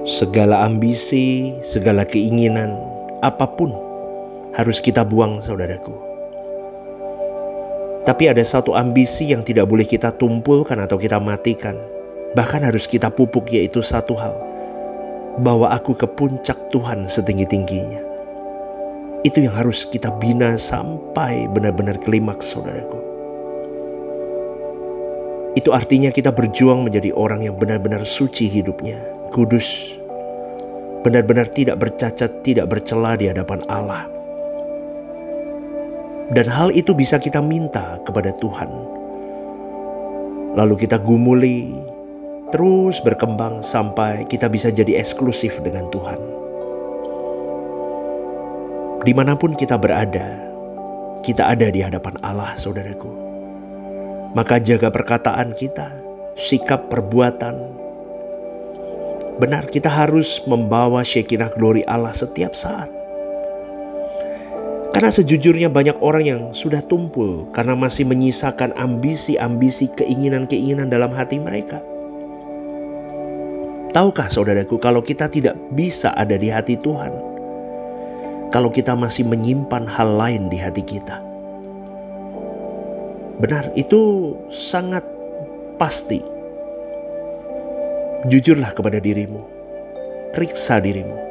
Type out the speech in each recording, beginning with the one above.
Segala ambisi, segala keinginan, apapun harus kita buang, saudaraku. Tapi ada satu ambisi yang tidak boleh kita tumpulkan atau kita matikan. Bahkan harus kita pupuk, yaitu satu hal: bawa aku ke puncak Tuhan setinggi-tingginya. Itu yang harus kita bina sampai benar-benar klimaks, saudaraku. Itu artinya kita berjuang menjadi orang yang benar-benar suci hidupnya, kudus, benar-benar tidak bercacat, tidak bercela di hadapan Allah. Dan hal itu bisa kita minta kepada Tuhan. Lalu kita gumuli, terus berkembang sampai kita bisa jadi eksklusif dengan Tuhan. Dimanapun kita berada, kita ada di hadapan Allah, saudaraku. Maka jaga perkataan kita, sikap, perbuatan. Benar, kita harus membawa Shekinah glory Allah setiap saat. Karena sejujurnya banyak orang yang sudah tumpul karena masih menyisakan ambisi-ambisi, keinginan-keinginan dalam hati mereka. Tahukah saudaraku, kalau kita tidak bisa ada di hati Tuhan, kalau kita masih menyimpan hal lain di hati kita, benar, itu sangat pasti. Jujurlah kepada dirimu, periksa dirimu.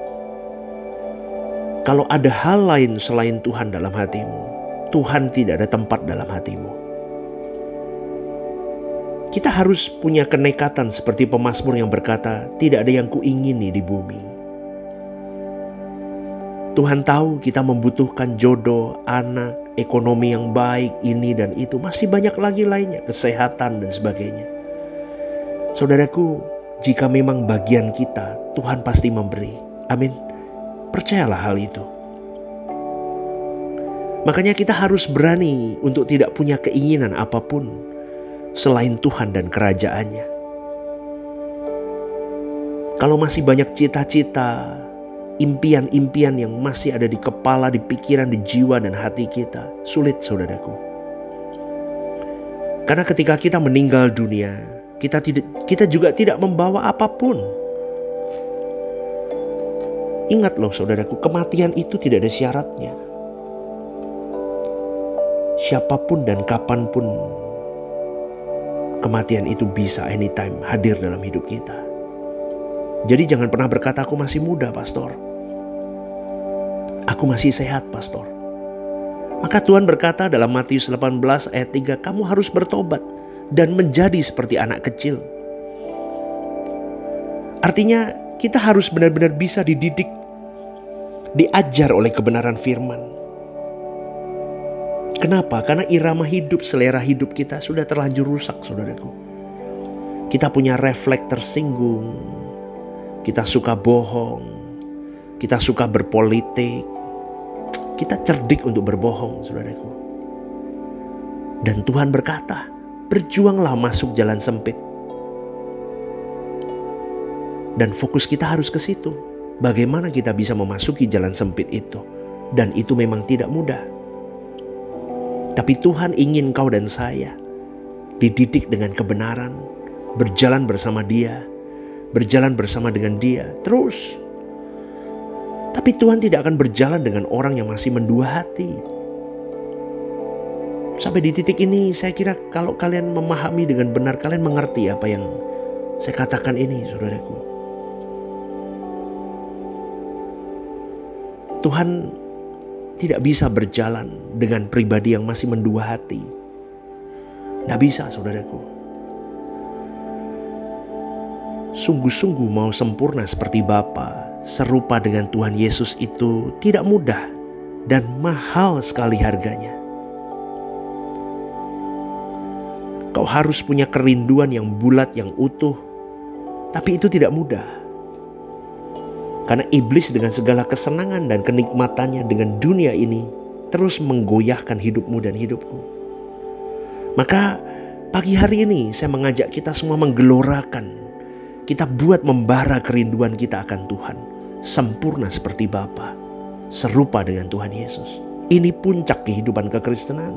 Kalau ada hal lain selain Tuhan dalam hatimu, Tuhan tidak ada tempat dalam hatimu. Kita harus punya kenekatan seperti pemazmur yang berkata, tidak ada yang kuingini di bumi. Tuhan tahu kita membutuhkan jodoh, anak, ekonomi yang baik, ini dan itu. Masih banyak lagi lainnya, kesehatan dan sebagainya. Saudaraku, jika memang bagian kita, Tuhan pasti memberi. Amin. Percayalah hal itu. Makanya kita harus berani untuk tidak punya keinginan apapun selain Tuhan dan kerajaannya. Kalau masih banyak cita-cita, impian-impian yang masih ada di kepala, di pikiran, di jiwa dan hati kita, sulit, saudaraku. Karena ketika kita meninggal dunia, kita juga tidak membawa apapun. Ingat loh saudaraku, kematian itu tidak ada syaratnya. Siapapun dan kapanpun kematian itu bisa anytime hadir dalam hidup kita. Jadi jangan pernah berkata, aku masih muda, pastor. Aku masih sehat, pastor. Maka Tuhan berkata dalam Matius 18 ayat 3, kamu harus bertobat dan menjadi seperti anak kecil. Artinya kita harus benar-benar bisa dididik, diajar oleh kebenaran firman. Kenapa? Karena irama hidup, selera hidup kita sudah terlanjur rusak, saudaraku. Kita punya refleks tersinggung. Kita suka bohong. Kita suka berpolitik. Kita cerdik untuk berbohong, saudaraku. Dan Tuhan berkata, berjuanglah masuk jalan sempit. Dan fokus kita harus ke situ. Bagaimana kita bisa memasuki jalan sempit itu. Dan itu memang tidak mudah. Tapi Tuhan ingin kau dan saya dididik dengan kebenaran, berjalan bersama Dia, berjalan bersama dengan Dia terus. Tapi Tuhan tidak akan berjalan dengan orang yang masih mendua hati. Sampai di titik ini saya kira kalau kalian memahami dengan benar, kalian mengerti apa yang saya katakan ini, saudaraku. Tuhan tidak bisa berjalan dengan pribadi yang masih mendua hati. Tidak bisa, saudaraku. Sungguh-sungguh mau sempurna seperti Bapa, serupa dengan Tuhan Yesus itu tidak mudah dan mahal sekali harganya. Kau harus punya kerinduan yang bulat, yang utuh. Tapi itu tidak mudah. Karena iblis dengan segala kesenangan dan kenikmatannya dengan dunia ini terus menggoyahkan hidupmu dan hidupku. Maka pagi hari ini saya mengajak kita semua menggelorakan. Kita buat membara kerinduan kita akan Tuhan. Sempurna seperti Bapa, serupa dengan Tuhan Yesus. Ini puncak kehidupan kekristenan.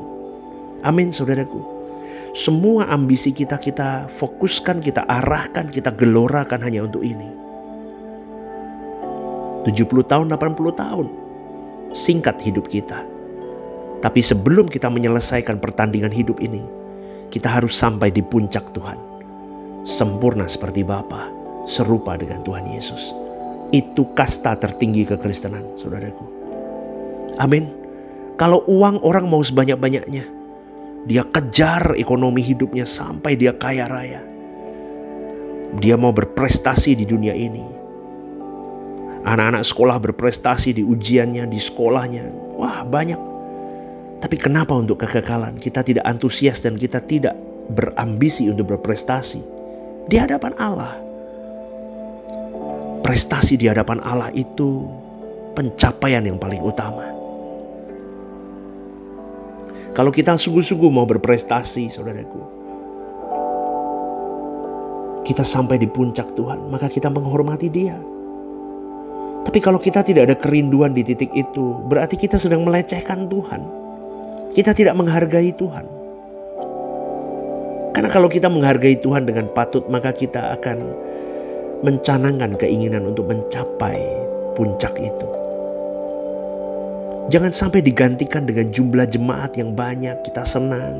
Amin, saudaraku. Semua ambisi kita fokuskan, kita arahkan, kita gelorakan hanya untuk ini. 70 tahun, 80 tahun. Singkat hidup kita. Tapi sebelum kita menyelesaikan pertandingan hidup ini, kita harus sampai di puncak Tuhan. Sempurna seperti Bapa, serupa dengan Tuhan Yesus. Itu kasta tertinggi kekristenan, saudaraku. Amin. Kalau uang orang mau sebanyak-banyaknya, dia kejar ekonomi hidupnya sampai dia kaya raya. Dia mau berprestasi di dunia ini. Anak-anak sekolah berprestasi di ujiannya, di sekolahnya. Wah, banyak. Tapi kenapa untuk kekekalan kita tidak antusias dan kita tidak berambisi untuk berprestasi di hadapan Allah? Prestasi di hadapan Allah itu pencapaian yang paling utama. Kalau kita sungguh-sungguh mau berprestasi, saudaraku, kita sampai di puncak Tuhan, maka kita menghormati Dia. Tapi kalau kita tidak ada kerinduan di titik itu, berarti kita sedang melecehkan Tuhan. Kita tidak menghargai Tuhan. Karena kalau kita menghargai Tuhan dengan patut, maka kita akan mencanangkan keinginan untuk mencapai puncak itu. Jangan sampai digantikan dengan jumlah jemaat yang banyak, kita senang.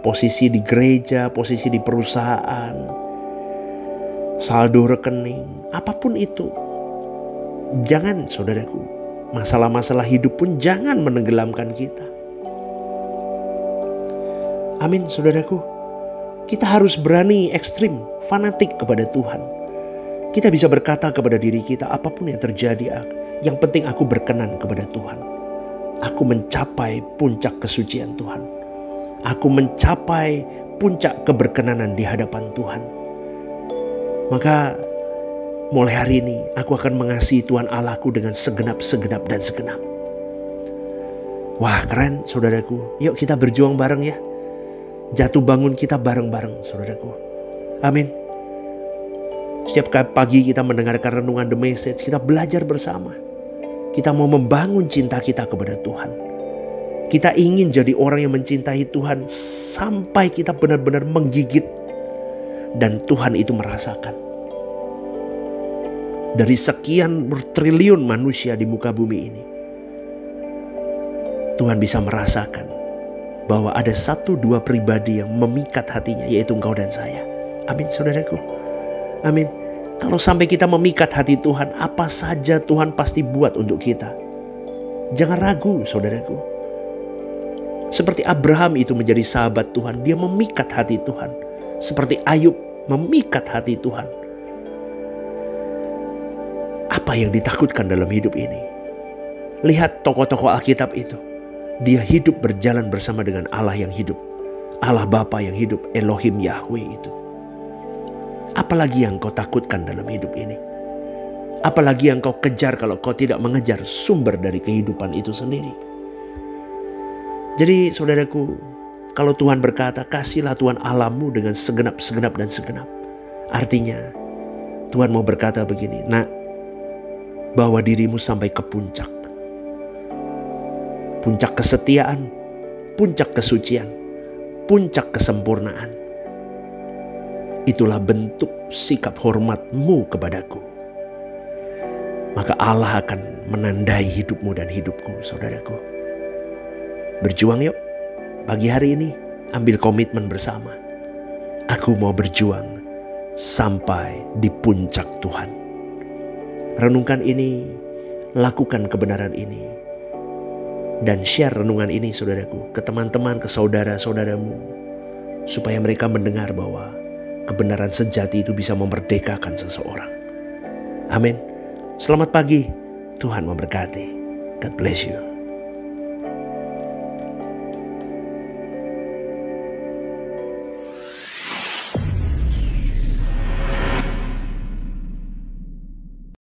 Posisi di gereja, posisi di perusahaan, saldo rekening, apapun itu. Jangan, saudaraku, masalah-masalah hidup pun jangan menenggelamkan kita. Amin, saudaraku. Kita harus berani ekstrim, fanatik kepada Tuhan. Kita bisa berkata kepada diri kita, apapun yang terjadi, yang penting aku berkenan kepada Tuhan. Aku mencapai puncak kesucian Tuhan. Aku mencapai puncak keberkenanan di hadapan Tuhan. Maka mulai hari ini aku akan mengasihi Tuhan Allahku dengan segenap dan segenap. Wah, keren, saudaraku. Yuk kita berjuang bareng ya. Jatuh bangun kita bareng-bareng, saudaraku. Amin. Setiap pagi kita mendengarkan renungan The Message, kita belajar bersama. Kita mau membangun cinta kita kepada Tuhan. Kita ingin jadi orang yang mencintai Tuhan sampai kita benar-benar menggigit. Dan Tuhan itu merasakan. Dari sekian bertriliun manusia di muka bumi ini, Tuhan bisa merasakan bahwa ada 1-2 pribadi yang memikat hatinya, yaitu engkau dan saya. Amin, saudaraku. Amin. Kalau sampai kita memikat hati Tuhan, apa saja Tuhan pasti buat untuk kita. Jangan ragu, saudaraku. Seperti Abraham itu menjadi sahabat Tuhan, dia memikat hati Tuhan. Seperti Ayub memikat hati Tuhan. Apa yang ditakutkan dalam hidup ini? Lihat tokoh-tokoh Alkitab itu. Dia hidup berjalan bersama dengan Allah yang hidup. Allah Bapa yang hidup, Elohim Yahweh itu. Apalagi yang kau takutkan dalam hidup ini? Apalagi yang kau kejar kalau kau tidak mengejar sumber dari kehidupan itu sendiri? Jadi saudaraku, kalau Tuhan berkata, kasihlah Tuhan Allahmu dengan segenap dan segenap. Artinya, Tuhan mau berkata begini, nak, bawa dirimu sampai ke puncak. Puncak kesetiaan, puncak kesucian, puncak kesempurnaan. Itulah bentuk sikap hormatmu kepadaku. Maka Allah akan menandai hidupmu dan hidupku, saudaraku. Berjuang yuk. Pagi hari ini ambil komitmen bersama. Aku mau berjuang sampai di puncak Tuhan. Renungkan ini, lakukan kebenaran ini. Dan share renungan ini, saudaraku, ke teman-teman, ke saudara-saudaramu. Supaya mereka mendengar bahwa kebenaran sejati itu bisa memerdekakan seseorang. Amin. Selamat pagi. Tuhan memberkati. God bless you.